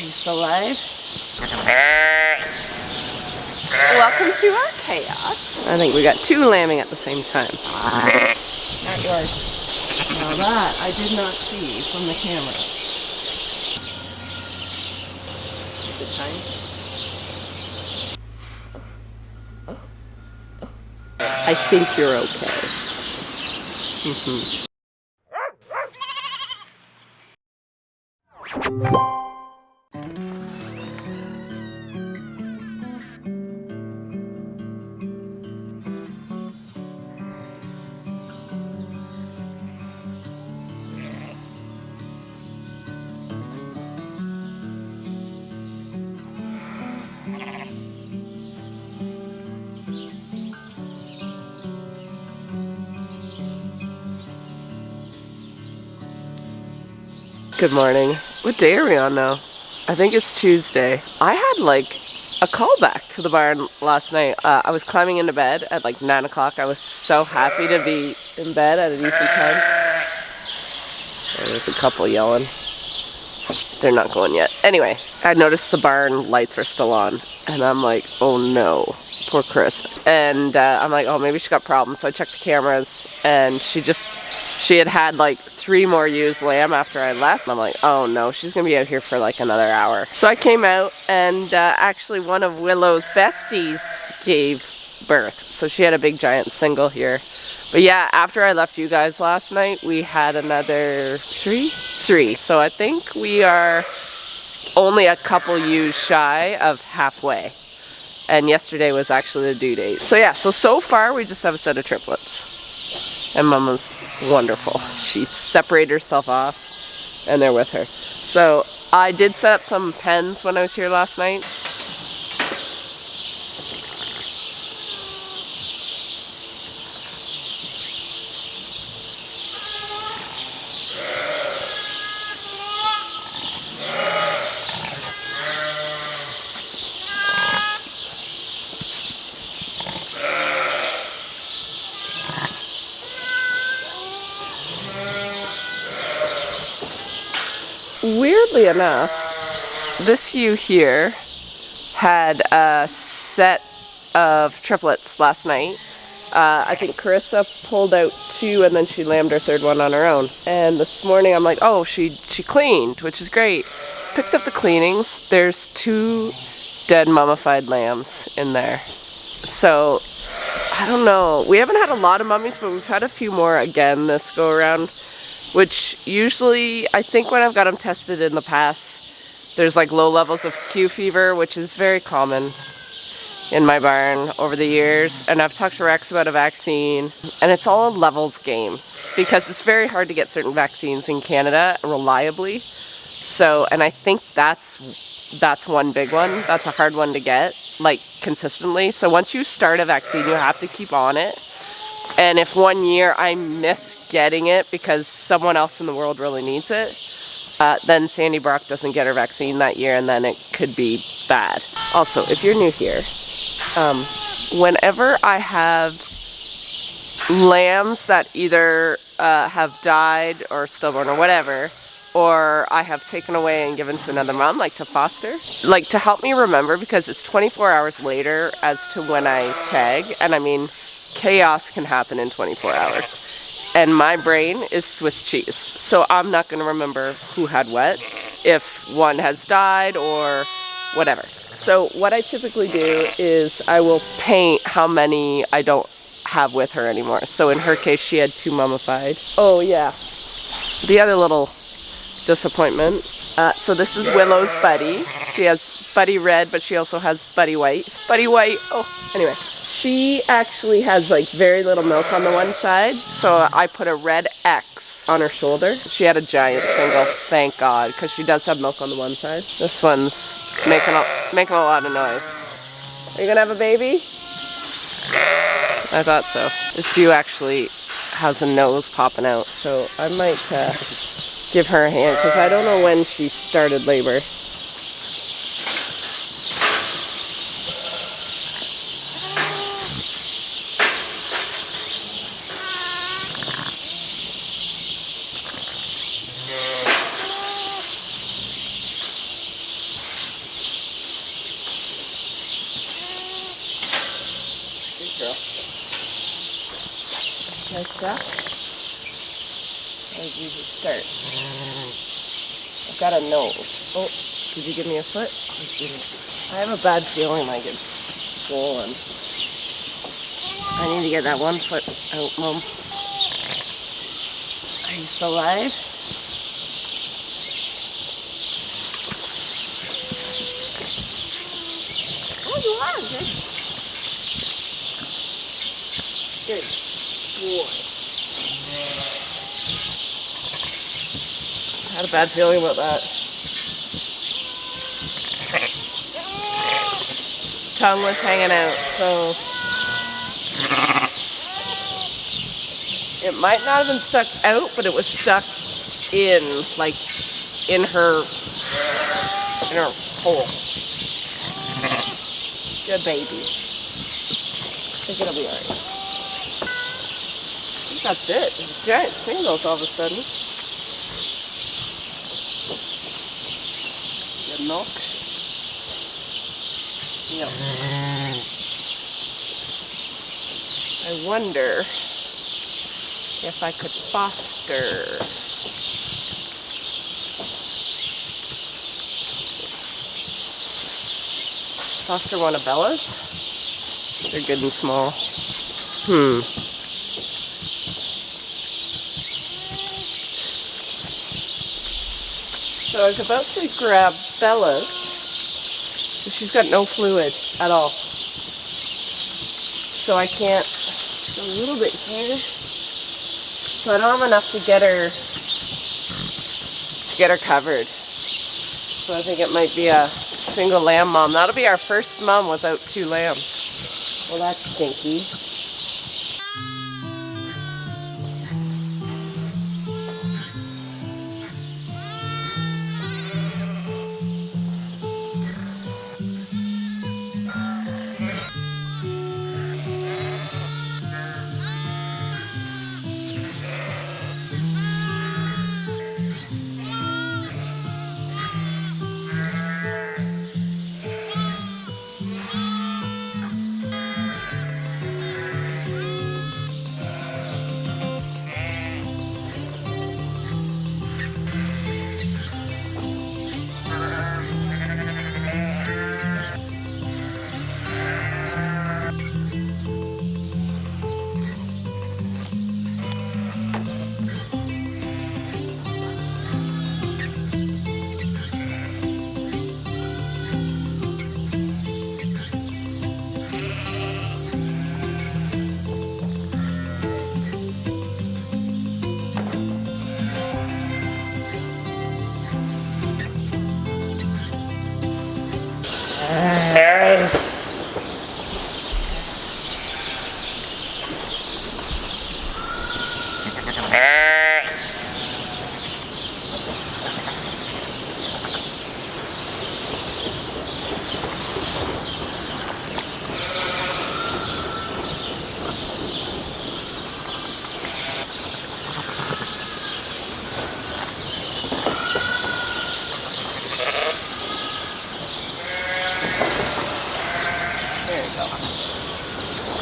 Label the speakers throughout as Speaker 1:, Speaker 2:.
Speaker 1: you still alive? Welcome to our chaos. I think we got 2 lambing at the same time. Not yours. Now that I did not see from the cameras. Is it time? I think you're okay. Good morning. What day are we on now? I think it's Tuesday. I had like a callback to the barn last night. I was climbing into bed at like 9 o'clock. I was so happy to be in bed at a decent time. There's a couple yelling. They're not going yet. Anyway, I noticed the barn lights are still on. And I'm like, oh no, poor Chris. And I'm like, oh, maybe she got problems. So I checked the cameras and she had like 3 more ewes lamb after I left. I'm like, oh no, she's gonna be out here for like another hour. So I came out and actually one of Willow's besties gave birth. So she had a big giant single here. But yeah, after I left you guys last night, we had another 3. So I think we are only a couple ewes shy of halfway. And yesterday was actually the due date. So yeah, so far we just have a set of triplets. And Mama's wonderful. She separated herself off and they're with her. So I did set up some pens when I was here last night. Weirdly enough, this ewe here had a set of triplets last night. I think Carissa pulled out 2 and then she lambed her 3rd one on her own. And this morning I'm like, oh, she cleaned, which is great. Picked up the cleanings. There's 2 dead mummified lambs in there. So, I don't know. We haven't had a lot of mummies, but we've had a few more again this go around. Which usually, I think when I've got them tested in the past, there's like low levels of Q fever, which is very common in my barn over the years. And I've talked to Rex about a vaccine, and it's all a levels game because it's very hard to get certain vaccines in Canada reliably. So, and I think that's one big one. That's a hard one to get, like consistently. So once you start a vaccine, you have to keep on it. And if one year I miss getting it because someone else in the world really needs it, then Sandy Brock doesn't get her vaccine that year and then it could be bad. Also, if you're new here, whenever I have lambs that either have died or stillborn or whatever, or I have taken away and given to another mom, like to foster, like to help me remember, because it's 24 hours later as to when I tag, and I mean, chaos can happen in 24 hours. And my brain is Swiss cheese. So I'm not going to remember who had what, if one has died or whatever. So what I typically do is I will paint how many I don't have with her anymore. So in her case, she had 2 mummified. Oh yeah. The other little disappointment. So this is Willow's Buddy. She has Buddy Red, but she also has Buddy White. Buddy White, oh, anyway. She actually has like very little milk on the one side, so I put a red X on her shoulder. She had a giant single, thank God, because she does have milk on the one side. This one's making a lot of noise. Are you gonna have a baby? I thought so. This ewe actually has a nose popping out, so I might give her a hand, because I don't know when she started labor. my stuff? How did you just start? I've got a nose. Oh, did you give me a foot? I have a bad feeling like it's swollen. I need to get that one foot out, Mom. Are you still alive? Oh, you are, good. Good boy. I had a bad feeling about that. His tongue was hanging out, so it might not have been stuck out, but it was stuck in, like, in her hole. Good baby. I think it'll be alright. I think that's it. It's giant singles all of a sudden. Good milk. Yep. I wonder if I could foster. Foster one of Bella's? They're good and small. So I was about to grab Bella's, but she's got no fluid at all. So I can't, a little bit here. So I don't have enough to get her covered. So I think it might be a single lamb mom. That'll be our first mom without 2 lambs. Well, that's stinky.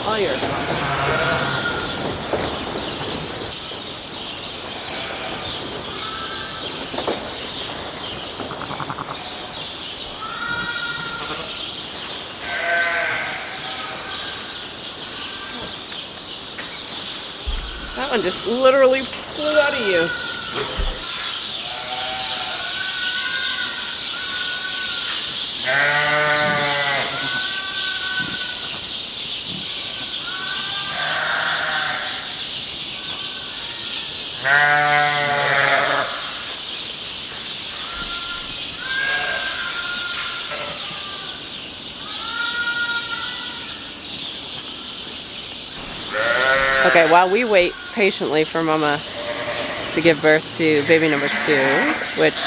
Speaker 1: All yours. That one just literally flew out of you. Okay, while we wait patiently for Mama to give birth to baby number 2, which,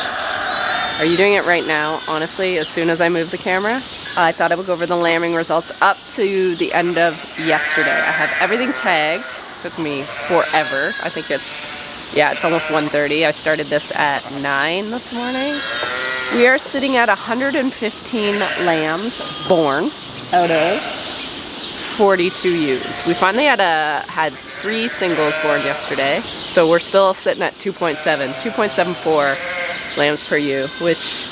Speaker 1: are you doing it right now? Honestly, as soon as I move the camera, I thought I would go over the lambing results up to the end of yesterday. I have everything tagged. Took me forever. I think it's almost 1:30. I started this at 9 this morning. We are sitting at 115 lambs born out of 42 ewes. We finally had 3 singles born yesterday. So we're still sitting at 2.74 lambs per ewe, which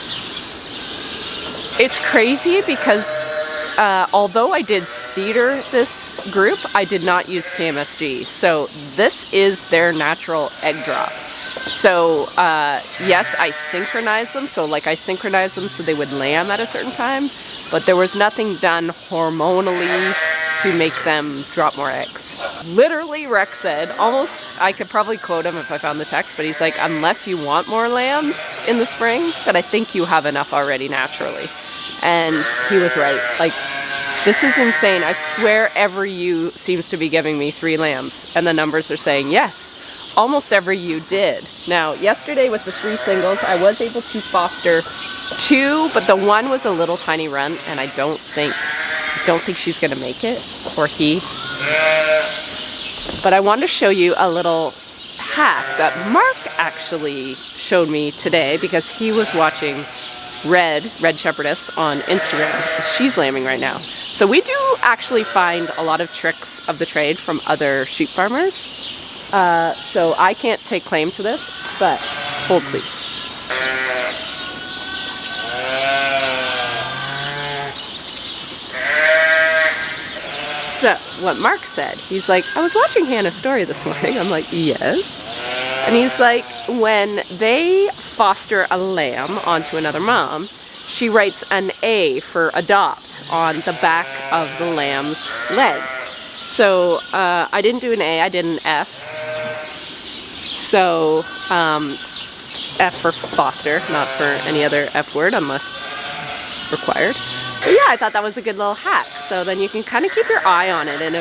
Speaker 1: it's crazy because although I did cedar this group, I did not use PMSG. So this is their natural egg drop. So yes, I synchronized them. So like I synchronized them so they would lamb at a certain time, but there was nothing done hormonally to make them drop more eggs. Literally, Rex said, almost, I could probably quote him if I found the text, but he's like, unless you want more lambs in the spring, but I think you have enough already naturally. And he was right. Like, this is insane. I swear every ewe seems to be giving me 3 lambs, and the numbers are saying yes. Almost every ewe did. Now, yesterday with the 3 singles, I was able to foster 2, but the one was a little tiny runt, and I don't think she's gonna make it, or he. But I wanted to show you a little hack that Mark actually showed me today because he was watching Red Shepherdess on Instagram. She's lambing right now. So we do actually find a lot of tricks of the trade from other sheep farmers. So I can't take claim to this, but hold please. So what Mark said, he's like, I was watching Hannah's story this morning. I'm like, yes. And he's like, when they foster a lamb onto another mom, she writes an A for adopt on the back of the lamb's leg. So I didn't do an A, I did an F. So F for foster, not for any other F word unless required. But yeah, I thought that was a good little hack. So then you can kind of keep your eye on it, and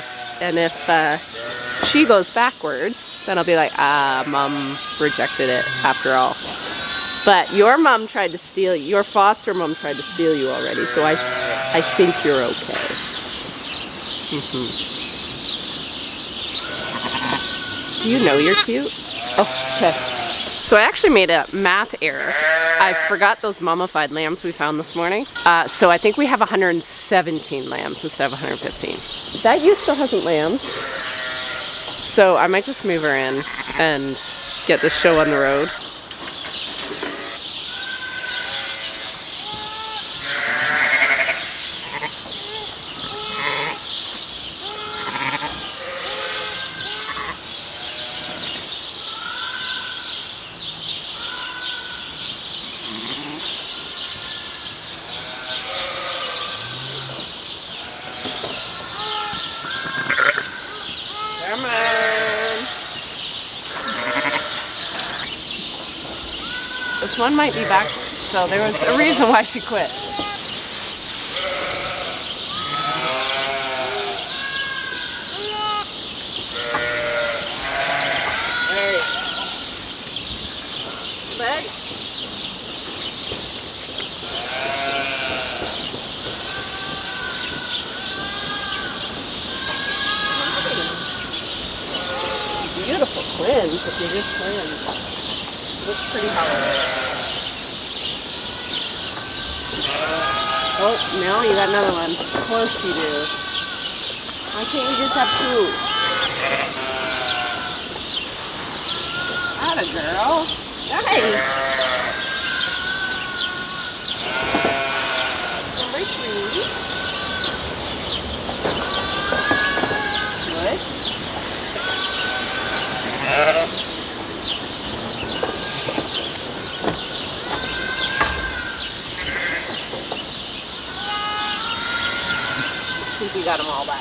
Speaker 1: if she goes backwards, then I'll be like, mom rejected it after all. But your mom tried to steal, your foster mom tried to steal you already, so I think you're okay. Do you know you're cute? Oh, okay. So I actually made a math error. I forgot those mummified lambs we found this morning. So I think we have 117 lambs instead of 115. That ewe still hasn't lambed. So I might just move her in and get this show on the road. Come on. This one might be back, so there was a reason why she quit. There you go. Leg. Beautiful twins, if you're just twins. Looks pretty hollow. Oh, no, you got another one. Of course you do. Why can't you just have 2? Atta girl. Nice. Number 3. Good. I think we got them all back.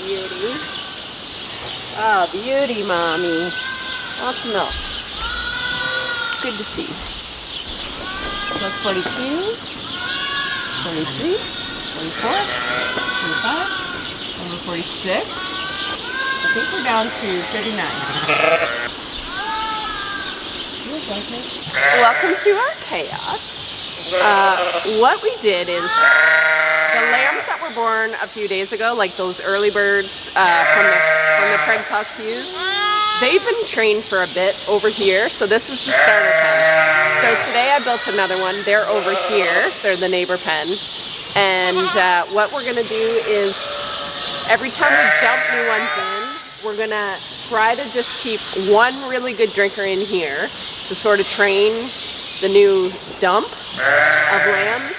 Speaker 1: Beauty. Oh, beauty, mommy. Lots of milk. Good to see. So that's 42, 23, 24, 25. Number 46. I think we're down to 39. Feels like it. Welcome to our chaos. What we did is the lambs that were born a few days ago, like those early birds from the Preg Talks ewes, they've been trained for a bit over here. So this is the starter pen. So today I built another one. They're over here. They're the neighbor pen. And what we're gonna do is every time we dump new ones in, we're gonna try to just keep one really good drinker in here to sort of train the new dump of lambs.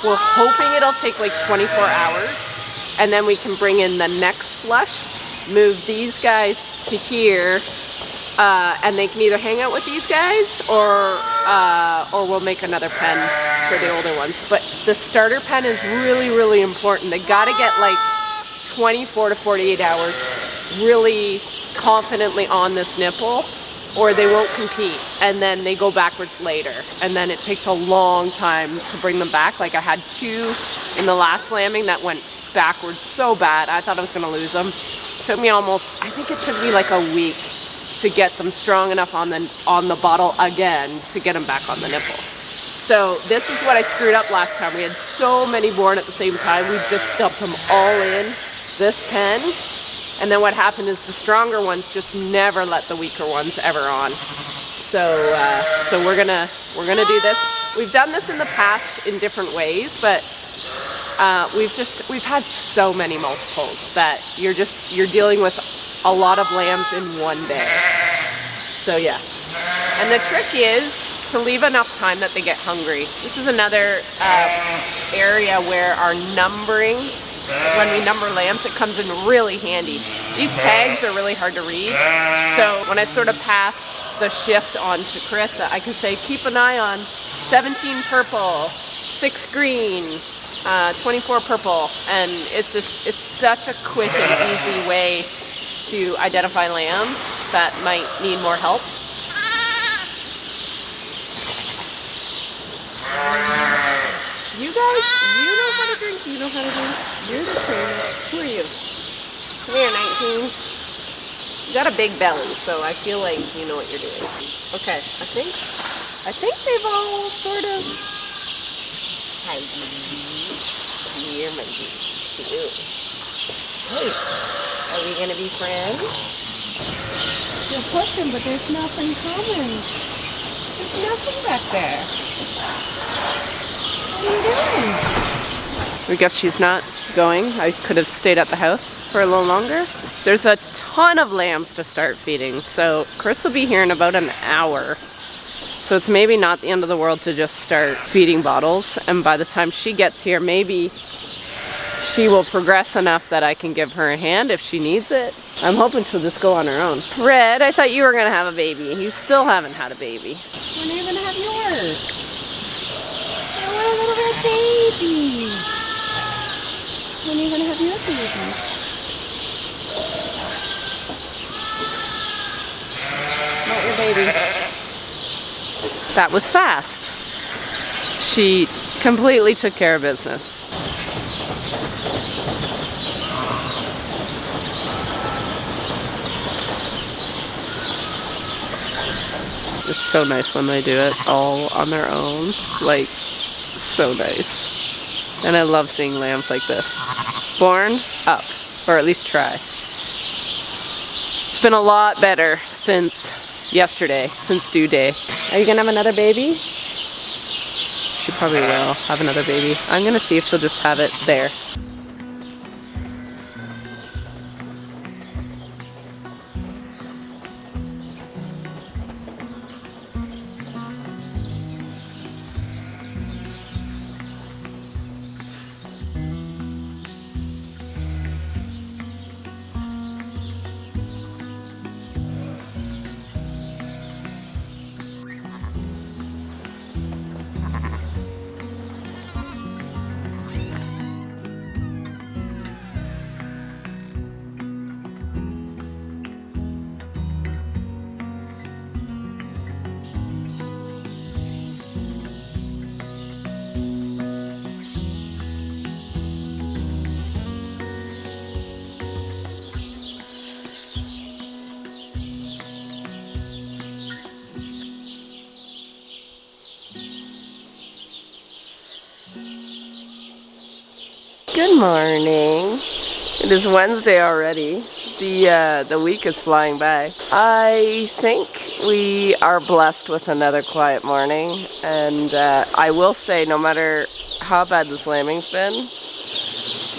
Speaker 1: We're hoping it'll take like 24 hours, and then we can bring in the next flush, move these guys to here, and they can either hang out with these guys or we'll make another pen for the older ones. But the starter pen is really, really important. They gotta get like 24 to 48 hours really confidently on this nipple, or they won't compete, and then they go backwards later, and then it takes a long time to bring them back. Like I had 2 in the last lambing that went backwards so bad, I thought I was gonna lose them. It took me almost, I think it took me like a week to get them strong enough on the bottle again to get them back on the nipple. So this is what I screwed up last time. We had so many born at the same time, we just dumped them all in this pen. And then what happened is the stronger ones just never let the weaker ones ever on. So we're gonna do this. We've done this in the past in different ways, but we've had so many multiples that you're dealing with a lot of lambs in one day. So yeah. And the trick is to leave enough time that they get hungry. This is another area where our numbering, when we number lambs, it comes in really handy. These tags are really hard to read, so when I sort of pass the shift on to Carissa, I can say keep an eye on 17 purple, 6 green, 24 purple, and it's such a quick and easy way to identify lambs that might need more help. You guys, you know how to drink, you know how to drink. You're the trainer. Who are you? Come here, 19. You got a big belly, so I feel like you know what you're doing. Okay, I think they've all sort of... Hi, here, my cute. Hey, are we gonna be friends? You're pushing, but there's nothing coming. There's nothing back there. What are you doing? I guess she's not going. I could have stayed at the house for a little longer. There's a ton of lambs to start feeding, so Chris will be here in about an hour. So it's maybe not the end of the world to just start feeding bottles, and by the time she gets here, maybe she will progress enough that I can give her a hand if she needs it. I'm hoping she'll just go on her own. Red, I thought you were gonna have a baby. You still haven't had a baby. When are you gonna have yours? I want a little red baby. When are you gonna have your baby? It's not your baby. That was fast. She completely took care of business. It's so nice when they do it all on their own. Like, so nice. And I love seeing lambs like this. Born up, or at least try. It's been a lot better since yesterday, since due day. Are you gonna have another baby? She probably will have another baby. I'm gonna see if she'll just have it there. Good morning. It is Wednesday already. The week is flying by. I think we are blessed with another quiet morning, and I will say, no matter how bad this lambing's been,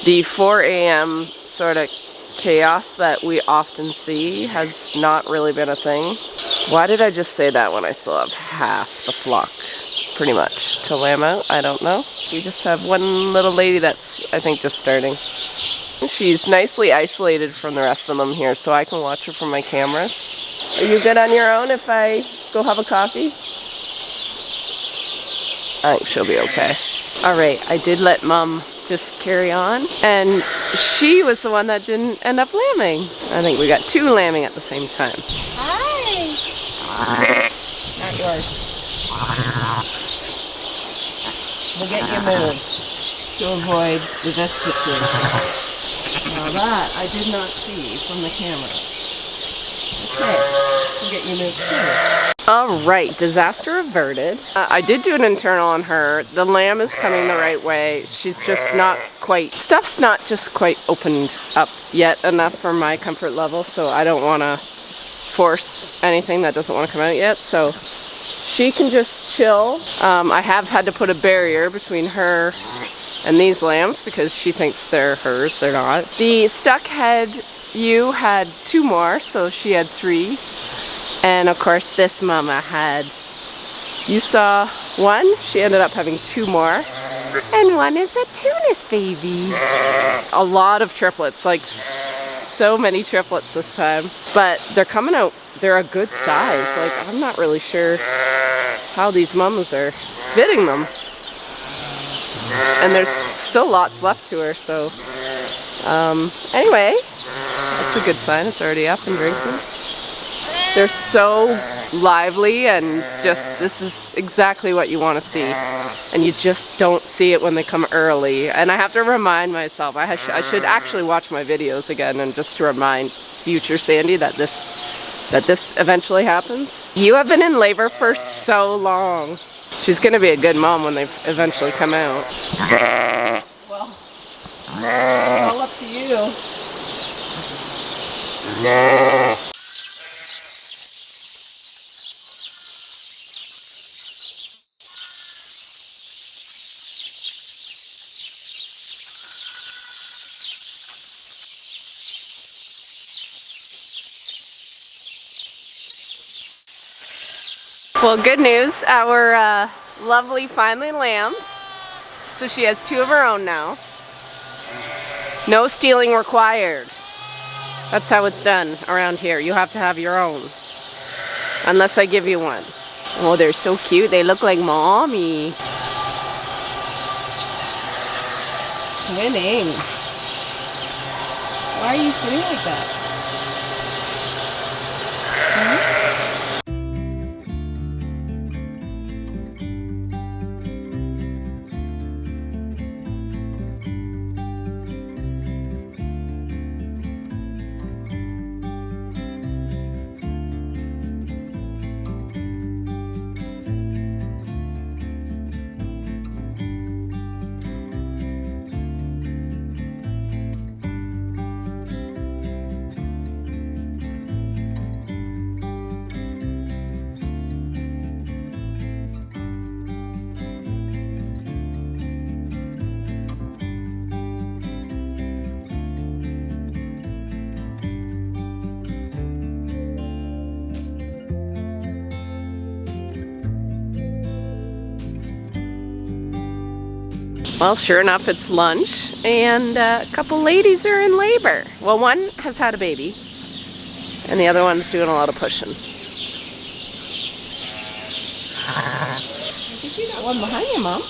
Speaker 1: The 4 a.m. sort of chaos that we often see has not really been a thing. Why did I just say that when I still have half the flock, pretty much, to lamb out? I don't know. We just have one little lady that's, I think, just starting. She's nicely isolated from the rest of them here, so I can watch her from my cameras. Are you good on your own if I go have a coffee? I think she'll be okay. All right, I did let Mom just carry on, and she was the one that didn't end up lambing. I think we got 2 lambing at the same time. Hi! Not yours. We'll get you moved to avoid this situation. Now that I did not see from the cameras. Okay, we'll get you moved too. Alright, disaster averted. I did do an internal on her. The lamb is coming the right way. She's just not quite, stuff's not just quite opened up yet enough for my comfort level, so I don't want to force anything that doesn't want to come out yet. So she can just chill. I have had to put a barrier between her and these lambs because she thinks they're hers, they're not. The stuck head ewe had 2 more, so she had 3. And of course this mama had, you saw 1, she ended up having 2 more. And 1 is a Tunis baby. A lot of triplets, like so many triplets this time. But they're coming out, they're a good size. Like, I'm not really sure how these mamas are fitting them. And there's still lots left to her, so anyway, it's a good sign. It's already up and drinking. They're so lively, and just, this is exactly what you want to see, and you just don't see it when they come early. And I have to remind myself, I should actually watch my videos again, and just to remind future Sandy that this eventually happens. You have been in labor for so long. She's gonna be a good mom when they eventually come out. Well, it's all up to you. Well, good news, our lovely finally lambed, so she has 2 of her own now. No stealing required. That's how it's done around here. You have to have your own, unless I give you one. Oh, they're so cute. They look like mommy. Twinning. Why are you sitting like that? Hmm? Well, sure enough, it's lunch, and a couple ladies are in labor. Well, one has had a baby, and the other one's doing a lot of pushing. I think you got one behind you, Mom.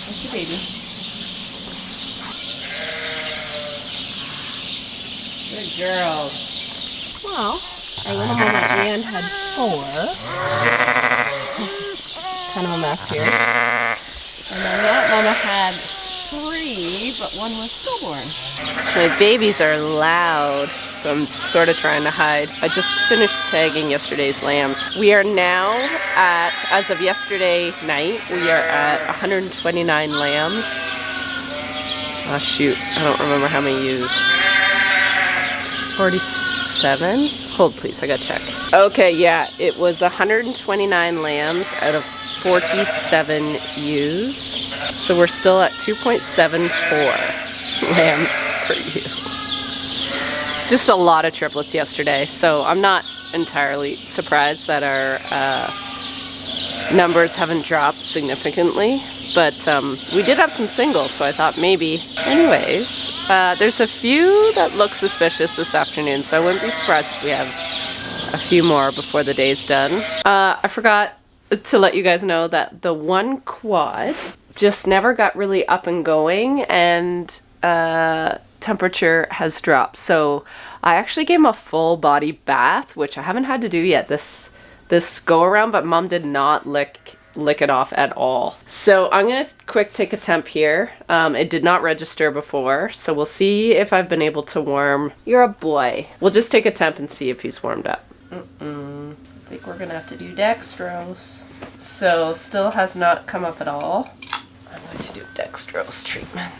Speaker 1: That's your baby. Good girls. Well, our little mama Ann had 4. Kind of a mess here. And then that mama had 3, but 1 was stillborn. My babies are loud, so I'm sort of trying to hide. I just finished tagging yesterday's lambs. We are now at, as of yesterday night, we are at 129 lambs. Oh shoot, I don't remember how many ewes. 147? Hold please, I gotta check. Okay, yeah, it was 129 lambs out of 47 ewes. So we're still at 2.74 lambs per ewe. Just a lot of triplets yesterday, so I'm not entirely surprised that our numbers haven't dropped significantly, but we did have some singles, so I thought maybe. Anyways, there's a few that look suspicious this afternoon, so I wouldn't be surprised if we have a few more before the day's done. I forgot to let you guys know that the one quad just never got really up and going, and temperature has dropped. So I actually gave him a full body bath, which I haven't had to do yet this go around, but Mom did not lick it off at all. So I'm gonna quick take a temp here. It did not register before, so we'll see if I've been able to warm. You're a boy. We'll just take a temp and see if he's warmed up. I think we're gonna have to do dextrose. So still has not come up at all. I'm going to do dextrose treatment.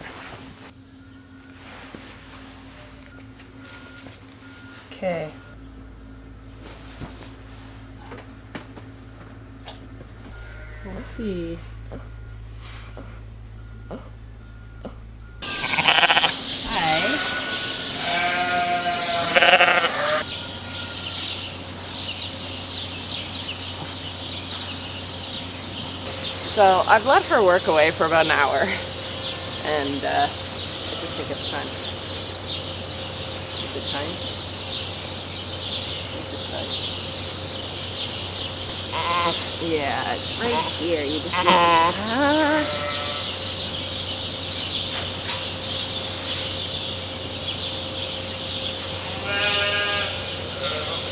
Speaker 1: Okay. We'll see. Hi. So I've let her work away for about an hour, and I just think it's time. Is it time? Yeah, it's right here. You just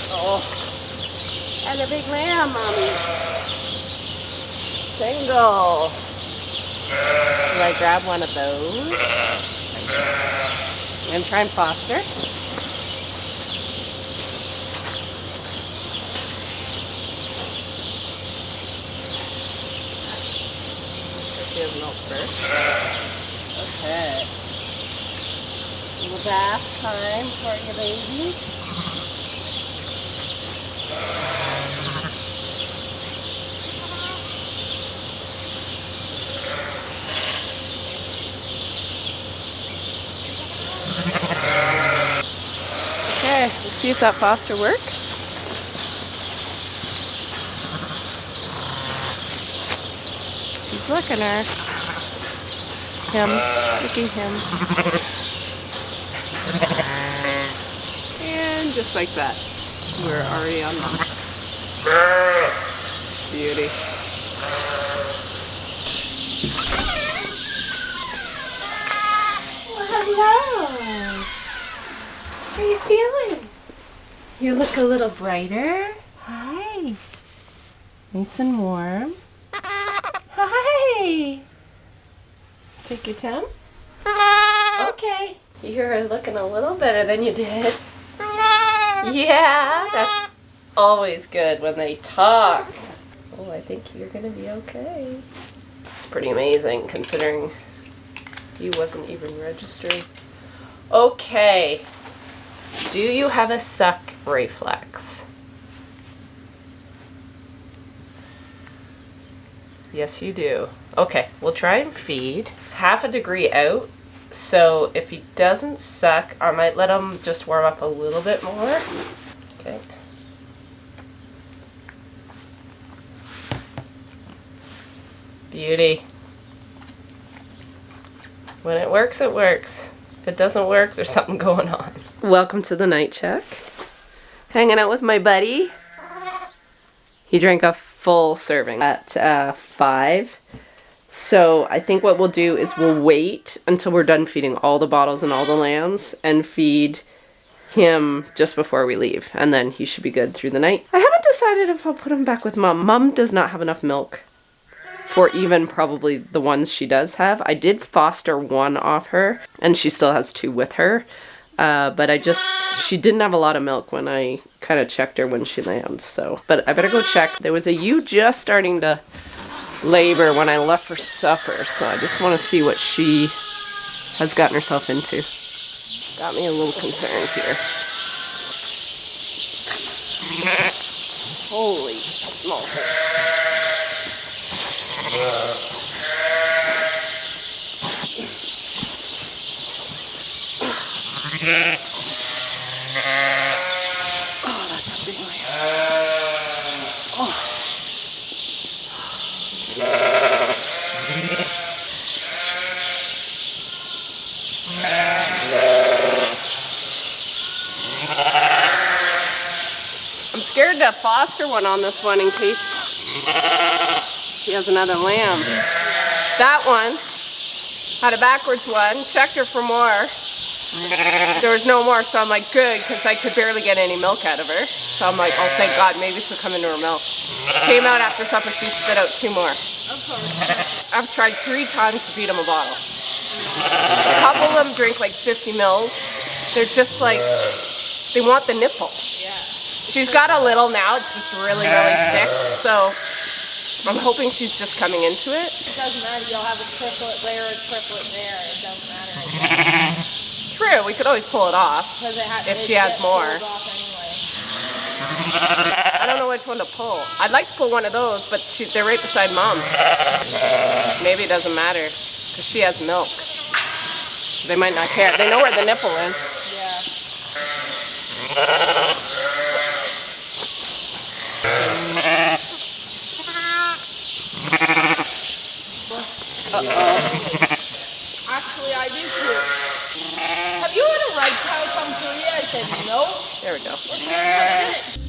Speaker 1: Oh, and a big lamb, Mommy. Single. Do I grab one of those? And try and foster. Milk first. Okay. Little bath time for your baby. Okay, let's see if that foster works. She's licking her. Licking him. And just like that, we're already on the beauty. Well, hello. How are you feeling? You look a little brighter. Hi. Nice and warm. Hi. Take your time. Okay. You're looking a little better than you did. Yeah, that's always good when they talk. Oh, I think you're gonna be okay. It's pretty amazing considering he wasn't even registering. Okay. Do you have a suck reflex? Yes, you do. Okay, we'll try and feed. It's 1/2 degree out, so if he doesn't suck, I might let him just warm up a little bit more. Okay. Beauty. When it works, it works. If it doesn't work, there's something going on. Welcome to the night check. Hanging out with my buddy. He drank a full serving at 5. So I think what we'll do is we'll wait until we're done feeding all the bottles and all the lambs and feed him just before we leave. And then he should be good through the night. I haven't decided if I'll put him back with Mom. Mom does not have enough milk for even probably the ones she does have. I did foster one off her and she still has 2 with her. But she didn't have a lot of milk when I kind of checked her when she lambed, so. But I better go check. There was a ewe just starting to labor when I left for supper, so I just want to see what she has gotten herself into. Got me a little concerned here. Holy smoke. Oh, that's a big one. Oh. I'm scared to foster one on this one in case she has another lamb. That one had a backwards one, checked her for more. There was no more, so I'm like, good, because I could barely get any milk out of her. So I'm like, oh, thank God, maybe she'll come into her milk. Came out after supper, she spit out 2 more. I've tried 3 times to feed them a bottle. A couple of them drink like 50 mils. They're just like, they want the nipple. She's got a little now, it's just really, really thick, so I'm hoping she's just coming into it.
Speaker 2: It doesn't matter, you'll have a triplet there, a triplet there, it doesn't matter.
Speaker 1: True, we could always pull it off if she has more. I don't know which one to pull. I'd like to pull one of those, but they're right beside Mom. Maybe it doesn't matter, because she has milk. So they might not care. They know where the nipple is.
Speaker 2: Yeah.
Speaker 1: Uh-oh.
Speaker 2: Actually, I do too. Have you had a red cow come through yet? I said, no.
Speaker 1: There we go.
Speaker 2: Well, she hasn't done it.